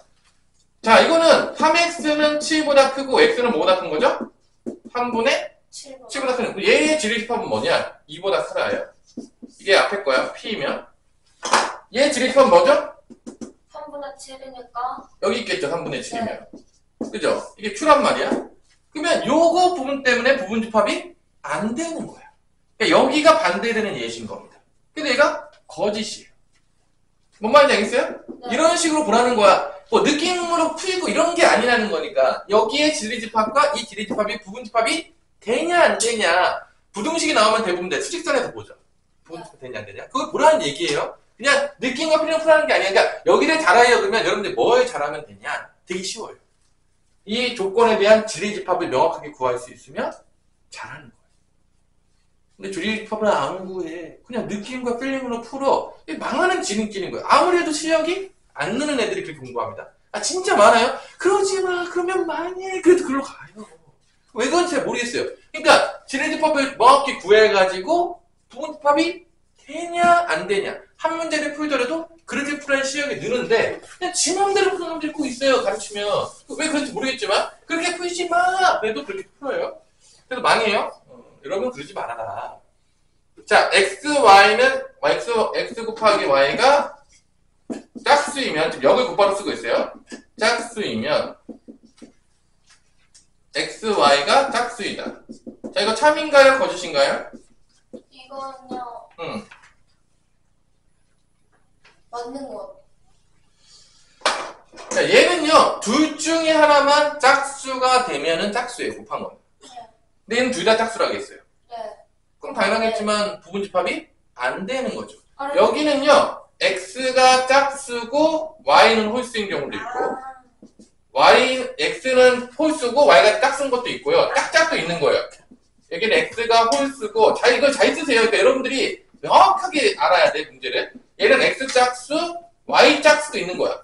자, 이거는 3x는 7보다 크고 x는 뭐보다 큰 거죠? 3분의 7보다 크는. 얘의 지리집합은 뭐냐? 2보다 크다예요. 이게 앞에 거야. p면. 얘 지리집합은 뭐죠? 3분의 7이니까. 여기 있겠죠. 3분의 7이면. 그죠? 이게 q란 말이야. 그러면 요거 부분 때문에 부분집합이 안 되는 거야. 그러니까 여기가 반대되는 예시인 겁니다. 근데 얘가 거짓이에요. 뭔 말인지 알겠어요? 네. 이런 식으로 보라는 거야. 뭐 느낌으로 풀고 이런 게 아니라는 거니까 여기에 진리집합과 이 진리집합이 부분집합이 되냐 안 되냐 부등식이 나오면 대부분 돼. 수직선에서 보죠. 부분집합 되냐 안 되냐 그걸 보라는 얘기예요. 그냥 느낌과 필요를 풀라는 게 아니야. 그러니까 여기를 잘하려 그러면 여러분들 뭘 잘하면 되냐 되게 쉬워요. 이 조건에 대한 진리집합을 명확하게 구할 수 있으면 잘하는 거예요. 근데 진리집합을 안 구해. 그냥 느낌과 필링으로 풀어. 망하는 지름길인 거예요. 아무리 해도 실력이 안 느는 애들이 그렇게 공부합니다. 아 진짜 많아요? 그러지 마. 그러면 망해. 그래도 글로 가요. 왜 그런지 잘 모르겠어요. 그러니까 진리집합을 명확히 구해가지고 부분집합이 되냐 안 되냐 한 문제를 풀더라도 그렇게 풀어야 실력이 느는데 그냥 지 맘대로 푸는 놈들이 꼭 있어요. 가르치면 왜 그런지 모르겠지만 그렇게 풀지 마. 그래도 그렇게 풀어요. 그래도 망해요. 여러분 그러지 말아라. 자, xy는 x 곱하기 y가 짝수이면 지금 역을 곧바로 쓰고 있어요. 짝수이면 xy가 짝수이다. 자, 이거 참인가요? 거짓인가요? 이거는요. 맞는 것. 자, 얘는요 둘 중에 하나만 짝수가 되면은 짝수예요. 곱한 건. 근데 얘는 둘 다 짝수라고 했어요. 네. 그럼 당연하겠지만 부분집합이 안 되는 거죠. 아, 여기는요 x가 짝수고 y는 홀수인 경우도 있고 x는 홀수고 y가 짝수인 것도 있고요. 짝짝도 있는 거예요. 여기는 x가 홀수고 자 이걸 잘 쓰세요. 그러니까 여러분들이 명확하게 알아야 돼 문제를. 얘는 x 짝수, y 짝수도 있는 거야.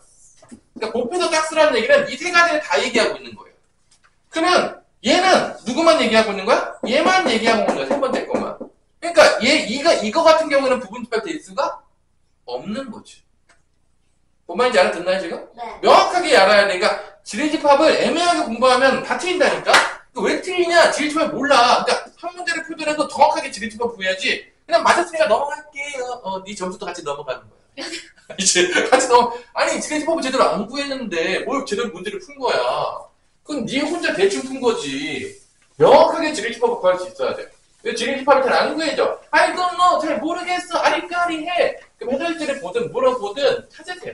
그러니까 곱해서 짝수라는 얘기는 이 세 가지를 다 얘기하고 있는 거예요. 그러면 얘는 누구만 얘기하고 있는 거야? 얘만 얘기하고 있는 거야. 세 번째 것만. 그러니까 이거 같은 경우는 부분집합 될 수가 없는 거지. 뭔 말인지 알아듣나요 지금? 네. 명확하게 알아야 돼. 그러니까 지리집합을 애매하게 공부하면 다 틀린다니까? 왜 틀리냐? 지리집합을 몰라. 그러니까 한 문제를 풀더라도 정확하게 지리집합 구해야지. 그냥 맞았으니까 넘어갈게요. 네 점수도 같이 넘어가는 거야. 이제 같이 아니 지리집합을 제대로 안 구했는데 뭘 제대로 문제를 푼 거야. 그건 네 혼자 대충 푼 거지. 명확하게 지리집합을 구할 수 있어야 돼. 왜 지리집합이 잘 안 구해져? I don't know. 잘 모르겠어. 아리까리해. 그럼 해설지를 보든 물어보든 찾으세요.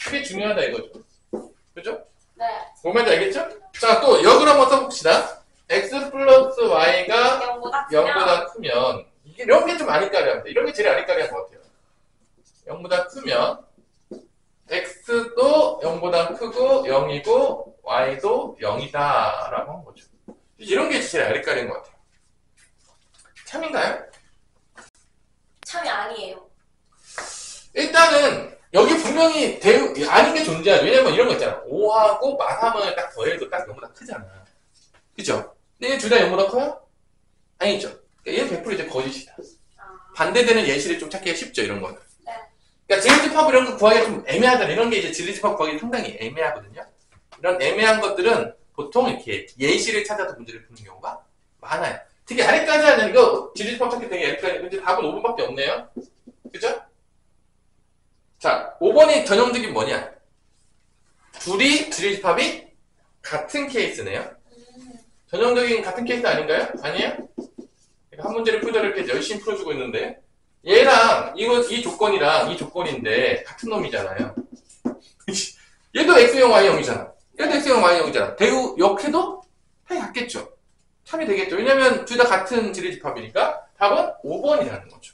그게 중요하다 이거죠. 그죠? 네. 뭔 말인지 알겠죠? 자, 또 역을 한번 써봅시다. x 플러스 y가 0보다 크면 이런 게 좀 아리까리합니다. 이런 게 제일 아리까리한 것 같아요. 0보다 크면 x도 0보다 크고 0이고 y도 0이다 라고 한 거죠. 이런 게 제일 아리까리한 것 같아요. 참인가요? 참이 아니에요. 일단은 여기 분명히 아닌 게 존재하죠. 왜냐면 이런 거 있잖아. 5하고 마3을 딱 더해도 딱 0보다 크잖아. 그죠? 근데 얘 둘 다 0보다 커요? 아니죠. 그러니까 얘는 100% 이제 거짓이다. 반대되는 예시를 좀 찾기가 쉽죠. 이런 거는. 네. 그러니까 진리집합 이런 거 구하기가 좀 애매하다. 이런 게 이제 진리집합 구하기 상당히 애매하거든요. 이런 애매한 것들은 보통 이렇게 예시를 찾아서 문제를 푸는 경우가 많아요. 되게 아래까지 하는 이거 진리집합 찾기 되게 아래까지. 근데 답은 5번밖에 없네요. 그죠? 자, 5번이 전형적인 뭐냐? 둘이 진리집합이 같은 케이스네요. 전형적인 같은 케이스 아닌가요? 아니에요? 한 문제를 풀더라도 이렇게 열심히 풀어주고 있는데 얘랑 이 조건이랑 이 조건인데 같은 놈이잖아요. 얘도 x형 y형이잖아. 얘도 x형 y형이잖아. 대우 역해도 다 같겠죠. 참이 되겠죠. 왜냐면 둘 다 같은 진리집합이니까 답은 5번이라는 거죠.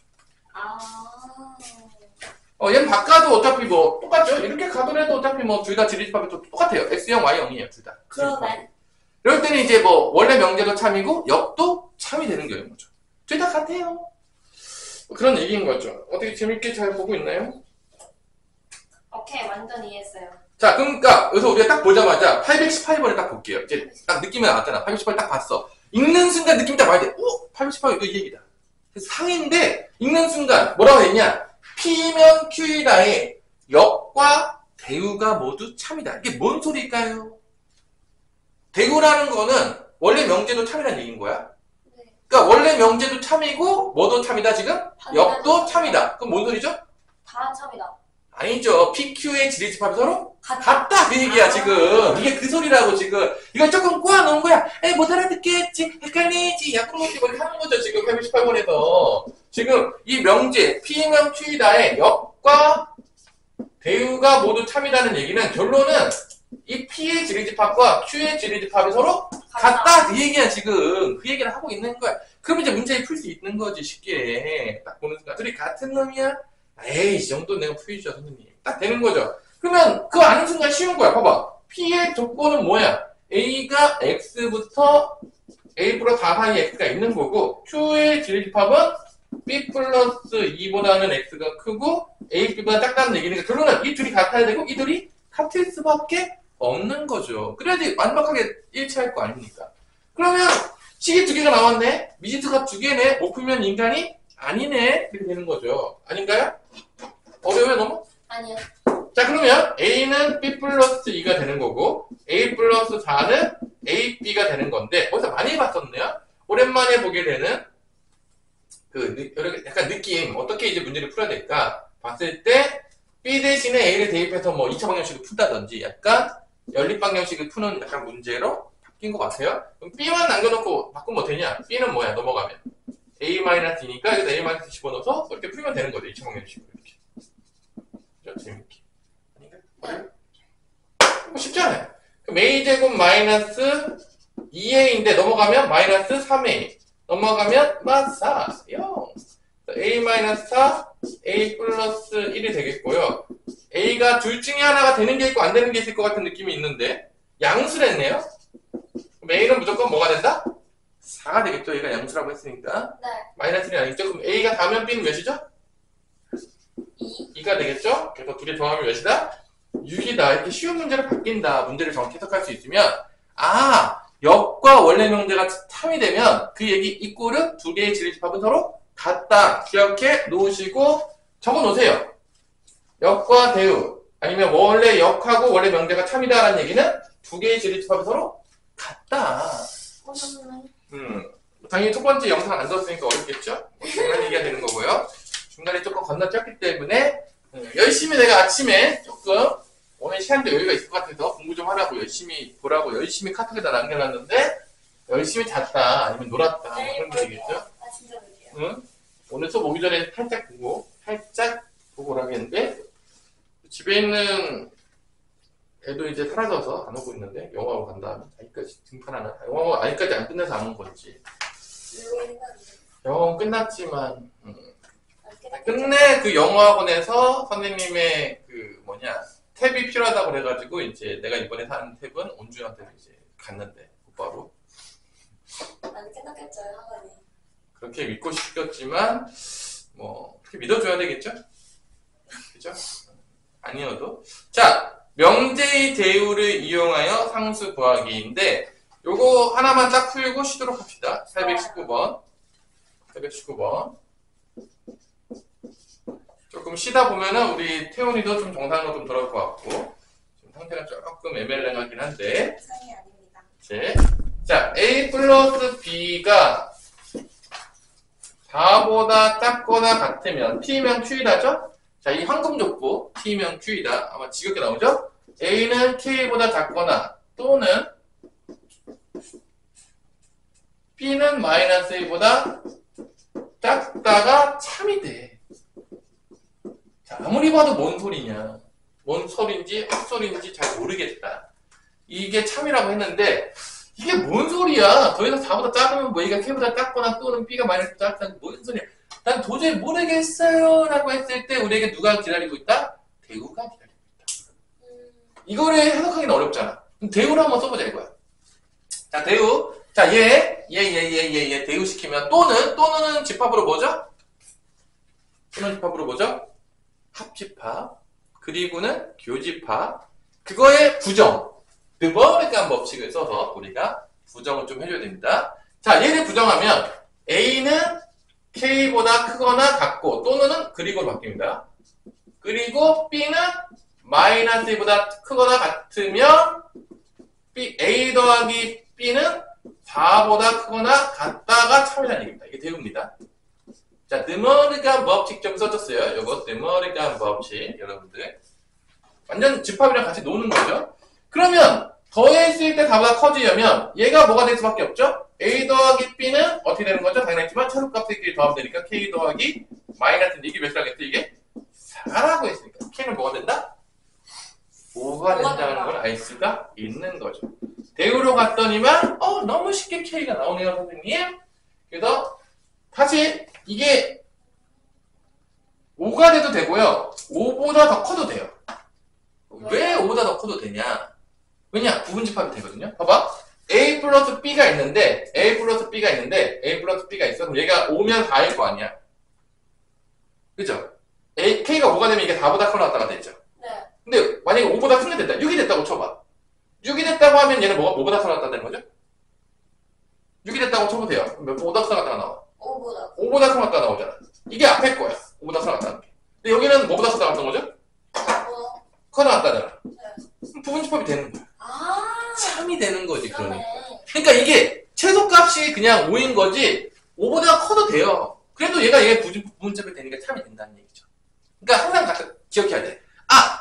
얘는 바꿔도 어차피 뭐 똑같죠. 이렇게 가더라도 어차피 뭐 둘 다 진리집합이 똑같아요. x형 y형이에요. 둘 다. 그러네. 이럴 때는 이제 뭐 원래 명제도 참이고 역도 참이 되는 거죠. 둘 다 같아요. 그런 얘기인 거죠. 어떻게 재밌게 잘 보고 있나요? 오케이, 완전 이해했어요. 자, 그러니까 여기서 우리가 딱 보자마자 818번을 딱 볼게요. 이제 딱 느낌이 나왔잖아. 818번 딱 봤어. 읽는 순간 느낌이 딱 와야 돼. 818번 이거 이 얘기다. 그래서 상인데 읽는 순간 뭐라고 했냐? P면 Q이다의 역과 대우가 모두 참이다. 이게 뭔 소리일까요? 대우라는 거는 원래 명제도 참이라는 얘기인 거야. 그러니까 원래 명제도 참이고 뭐도 참이다 지금? 역도 참이다. 그럼 뭔 소리죠? 다 참이다. 아니죠. PQ의 지리집합이 서로 같다. 같다 그 얘기야 지금. 이게 그 소리라고 지금. 이걸 조금 꼬아놓은 거야. 에이 못 알아듣겠지. 헷갈리지. 약분모티 뭐 하는 거죠 지금 168번에서. 지금 이 명제 P면 Q이다의 역과 대우가 모두 참이라는 얘기는 결론은 이 P의 지리집합과 Q의 지리집합이 서로 같다 그 얘기야 지금. 그 얘기를 하고 있는 거야. 그럼 이제 문제를 풀 수 있는 거지 쉽게. 딱 보는 순간 둘이 같은 놈이야? 에이 이 정도 내가 풀이죠 선생님. 딱 되는 거죠. 그러면 그거 아는 순간 쉬운 거야. 봐봐. P의 조건은 뭐야? A가 X부터 A 플러스 4 사이에 X가 있는 거고 Q의 지리집합은 B 플러스 2보다는 X가 크고 A, B보다 작다는 얘기니까 결론은 이 둘이 같아야 되고 이 둘이 같을 수밖에 없는 거죠. 그래야지 완벽하게 일치할 거 아닙니까? 그러면 식이 두 개가 나왔네? 미지수가 두 개네? 못 풀면 인간이 아니네? 이렇게 되는 거죠. 아닌가요? 어려워요 너무? 아니요. 자 그러면 A는 B 플러스 2가 되는 거고 A 플러스 4는 AB가 되는 건데 어디서 많이 봤었네요? 오랜만에 보게 되는 그 약간 느낌 어떻게 이제 문제를 풀어야 될까 봤을 때 B 대신에 A를 대입해서 뭐 2차 방정식을 푼다든지 약간 연립 방정식을 푸는 약간 문제로 바뀐 것 같아요. 그럼 B만 남겨놓고 바꾸면 뭐 되냐? B는 뭐야 넘어가면 A-D니까 여기서 A- 집어넣어서 이렇게 풀면 되는 거죠. 2차 방정식으로 이렇게. 그죠? 재밌게. 아닌가? 어려요? 뭐 쉽지 않아요. 그럼 A제곱 마이너스 2A인데 넘어가면 마이너스 3A 넘어가면 마이너스 4 0 A-4 A 플러스 1이 되겠고요. A가 둘 중에 하나가 되는 게 있고 안 되는 게 있을 것 같은 느낌이 있는데 양수를 했네요. 그럼 A는 무조건 뭐가 된다? 4가 되겠죠. A가 양수라고 했으니까. 네. 마이너스 1이 아니겠죠? 그럼 A가 4면 B는 몇이죠? 2. 2가 되겠죠? 그래서 둘이 더하면 몇이다? 6이다. 이렇게 쉬운 문제로 바뀐다. 문제를 정확히 해석할 수 있으면 역과 원래 명제가 참이 되면 그 얘기 이꼴은 두 개의 지리집합은 서로 같다. 기억해 놓으시고 적어 놓으세요. 역과 대우 아니면 원래 역하고 원래 명제가 참이다라는 얘기는 두 개의 지리집합이 서로 같다. 당연히 첫 번째 영상 안 들었으니까 어렵겠죠? 중간 얘기가 되는 거고요. 중간에 조금 건너뛰었기 때문에 열심히 내가 아침에 조금 오늘 시간도 여유가 있을 것 같아서 공부 좀 하라고 열심히 보라고 열심히 카톡에다 남겨놨는데 열심히 잤다 아니면 놀았다 뭐 그런 게 되겠죠? 아 진짜 볼게요. 응? 오늘 수업 오기 전에 살짝 보고 오라겠는데 집에 있는 애도 이제 사라져서 안 오고 있는데 영화하고 간 다음에 아직까지 등판하는 영화가 아직까지 안 끝나서 안 온 건지 영화는 끝났지만 끝내 그 영어학원에서 선생님의 그 탭이 필요하다고 그래가지고 이제 내가 이번에 산 탭은 온주한테 이제 갔는데 곧바로 안 끝났겠죠 학원이. 그렇게 믿고 싶었지만 뭐 그렇게 믿어줘야 되겠죠? 그죠? 아니어도 자 명제의 대우를 이용하여 상수 구하기인데 요거 하나만 딱 풀고 쉬도록 합시다. 419번 조금 쉬다 보면은 우리 태훈이도 좀 정상으로 좀 돌아올 것 같고 지금 상태가 조금 애멜랭하긴 한데 상이 아닙니다. 자 A 플러스 B가 4보다 작거나 같으면 T면 Q이다죠? 자 이 황금족보 T면 Q이다 아마 지겹게 나오죠? A는 K보다 작거나 또는 B는 마이너스 A보다 작다가 참이 돼. 자, 아무리 봐도 뭔 소리냐. 뭔 소리인지 헛소리인지 잘 모르겠다. 이게 참이라고 했는데 이게 뭔 소리야. 더해서 4보다 작으면 뭐 A가 K보다 작거나 또는 B가 마이너스 작다. 뭔 소리야. 난 도저히 모르겠어요 라고 했을 때 우리에게 누가 기다리고 있다? 대우가 기다리고 있다. 이거를 해석하기는 어렵잖아. 그럼 대우를 한번 써보자 이거야. 자 대우. 자 얘 대우 시키면 또는 집합으로 뭐죠? 또는 집합으로 뭐죠? 합집합, 그리고는 교집합, 그거의 부정, 드버리간 법칙을 써서 우리가 부정을 좀 해줘야 됩니다. 자, 얘를 부정하면 A는 K보다 크거나 같고 또는 그리고로 바뀝니다. 그리고 B는 마이너스 A보다 크거나 같으면 A 더하기 B는 4보다 크거나 같다가 참이라는 얘기입니다. 이게 대우입니다. 자, 드머리간 법칙 좀 써줬어요. 요거 드머리간 법칙 여러분들 완전 집합이랑 같이 노는 거죠. 그러면 더했을 때 다보다 커지려면 얘가 뭐가 될 수밖에 없죠? A 더하기 B는 어떻게 되는 거죠? 당연했지만 최소값들끼리 더하면 되니까 K 더하기 마이너스인데 이게 몇이라겠죠? 이게 4라고 했으니까 K는 뭐가 된다? 5가 된다는 걸 알 수가 있는 거죠. 대우로 갔더니만 너무 쉽게 K가 나오네요 선생님. 그래서 사실 이게 5가 돼도 되고요 5보다 더 커도 돼요. 왜 5보다 더 커도 되냐? 왜냐? 부분집합이 되거든요. 봐봐. A 플러스 B가 있는데 A 플러스 B가 있어. 그럼 얘가 5면 4일 거 아니야. 그죠? K가 5가 되면 이게 4보다 커 나왔다가 되죠. 네. 근데 만약에 5보다 큰 게 됐다. 6이 됐다고 쳐봐. 6이 됐다고 하면 얘는 뭐보다 커 나왔다 되는 거죠? 6이 됐다고 쳐보세요. 몇보다 커 나왔다가 나와? 5보다. 5보다 커 나왔다가 나오잖아. 이게 앞에 거야. 5보다 커 나왔다는 게. 근데 여기는 뭐보다 커 나왔던 거죠? 5. 커 나왔다잖아. 네. 그럼 부분집합이 되는 거야. 아. 참이 되는 거지, 그러니까. 그러네. 그러니까 이게 최소값이 그냥 5인 거지 5보다 커도 돼요. 그래도 얘 부분집합이 되니까 참이 된다는 얘기죠. 그러니까 항상 기억해야 돼.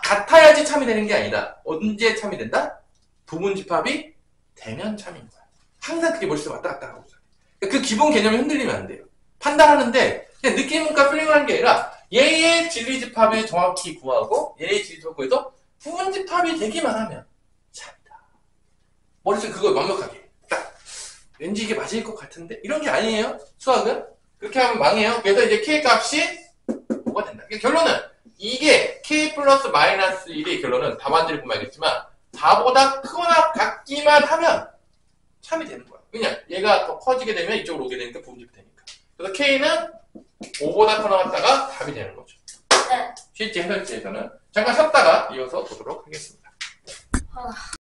같아야지 참이 되는 게 아니다. 언제 참이 된다? 부분집합이 되면 참인 거야. 항상 그게 머릿속에 왔다 갔다 하고 있어요. 그 기본 개념이 흔들리면 안 돼요. 판단하는데 그냥 느낌과 필링을 하는 게 아니라 얘의 진리집합을 정확히 구하고 얘의 진리집합을 구해서 부분집합이 되기만 하면 참이다. 머릿속에 그걸 완벽하게 딱 왠지 이게 맞을 것 같은데 이런 게 아니에요. 수학은 그렇게 하면 망해요. 그래서 이제 K 값이 뭐가 된다. 결론은 이게 K 플러스 마이너스 1의 결론은 답안지를 보면 알겠지만 4보다 크거나 같기만 하면 참이 되는 거야. 왜냐? 얘가 더 커지게 되면 이쪽으로 오게 되니까 부분집이 되니까. 그래서 K는 5보다 커 나왔다가 답이 되는 거죠. 네. 실제 해설지에서는 잠깐 쉬었다가 이어서 보도록 하겠습니다.